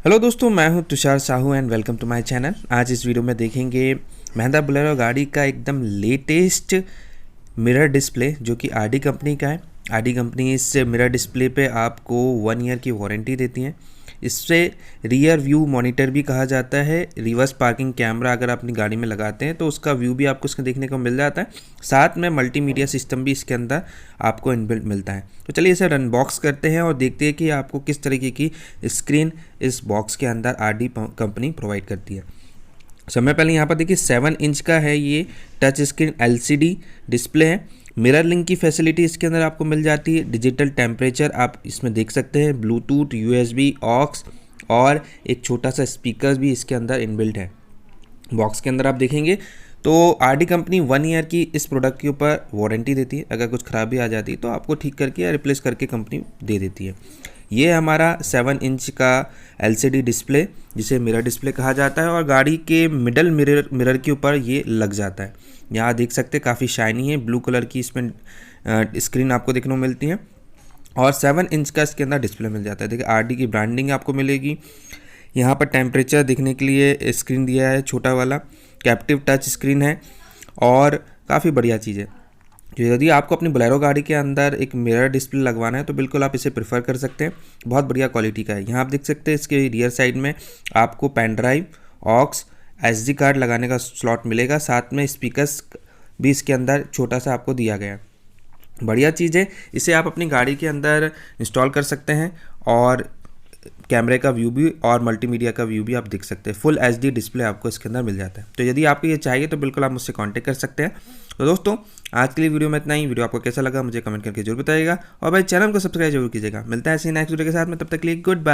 Hello दोस्तों, मैं हूं Tushar Sahu and welcome to my channel. आज इस वीडियो में देखेंगे महिंद्रा बोलेरो गाड़ी का एकदम लेटेस्ट मिरर डिस्प्ले जो कि आरडी कंपनी का है। आरडी कंपनी इस मिरर डिस्प्ले पे आपको 1 ईयर की वारंटी देती है। इससे रियर व्यू मॉनिटर भी कहा जाता है। रिवर्स पार्किंग कैमरा अगर आप अपनी गाड़ी में लगाते हैं तो उसका व्यू भी आपको इसका देखने को मिल जाता है। साथ में मल्टीमीडिया सिस्टम भी इसके अंदर आपको इनबिल्ट मिलता है। तो चलिए इसे अनबॉक्स करते हैं और देखते हैं कि आपको किस तरीके की स्क्रीन इस बॉक्स के अंदर आरडी कंपनी प्रोवाइड करती है। सबसे पहले यहाँ पर देखिए 7 इंच का है ये टच स्क्रीन एलसीडी डिस्प्ले है। मिरर लिंक की फैसिलिटी इसके अंदर आपको मिल जाती है। डिजिटल टेम्परेचर आप इसमें देख सकते हैं। ब्लूटूथ, यूएसबी, ऑक्स और एक छोटा सा स्पीकर भी इसके अंदर इनबिल्ट है। बॉक्स के अंदर आप देखेंगे तो आरडी कंपनी 1 ईयर की इस प्रोडक्ट के ऊपर वारंटी देती है। अगर कुछ खराबी आ जाती है तो आपको ठीक करके या रिप्लेस करके कंपनी दे देती है। ये हमारा 7 इंच का एलसीडी डिस्प्ले जिसे मिरर डिस्प्ले कहा जाता है और गाड़ी के मिडल मिरर के ऊपर ये लग जाता है। यहाँ देख सकते हैं काफ़ी शाइनी है, ब्लू कलर की इसमें स्क्रीन आपको देखने को मिलती है और 7 इंच का इसके अंदर डिस्प्ले मिल जाता है। देखिए आरडी की ब्रांडिंग आपको मिलेगी। यहाँ पर टेम्परेचर दिखने के लिए स्क्रीन दिया है, छोटा वाला कैप्टिव टच स्क्रीन है और काफ़ी बढ़िया चीज़ है। यदि आपको अपनी बोलेरो गाड़ी के अंदर एक मिरर डिस्प्ले लगवाना है तो बिल्कुल आप इसे प्रेफर कर सकते हैं। बहुत बढ़िया क्वालिटी का है। यहाँ आप देख सकते हैं इसके रियर साइड में आपको pen drive, aux, SD card लगाने का स्लॉट मिलेगा। साथ में स्पीकर्स भी इसके अंदर छोटा सा आपको दिया गया है। बढ़िया चीज़ है। इसे आप अपनी गाड़ी के अंदर इंस्टॉल कर सकते हैं और कैमरे का व्यू भी और मल्टीमीडिया का व्यू भी आप देख सकते हैं। फुल एचडी डिस्प्ले आपको इसके अंदर मिल जाता है। तो यदि आपको ये चाहिए तो बिल्कुल आप मुझसे कांटेक्ट कर सकते हैं। तो दोस्तों आज के लिए वीडियो में इतना ही। वीडियो आपको कैसा लगा मुझे कमेंट करके जरूर बताइएगा और भाई चैनल को सब्सक्राइब जरूर कीजिएगा। मिलता है ऐसे नेक्स्ट वीडियो के साथ में, तब तक के लिए गुड बाय।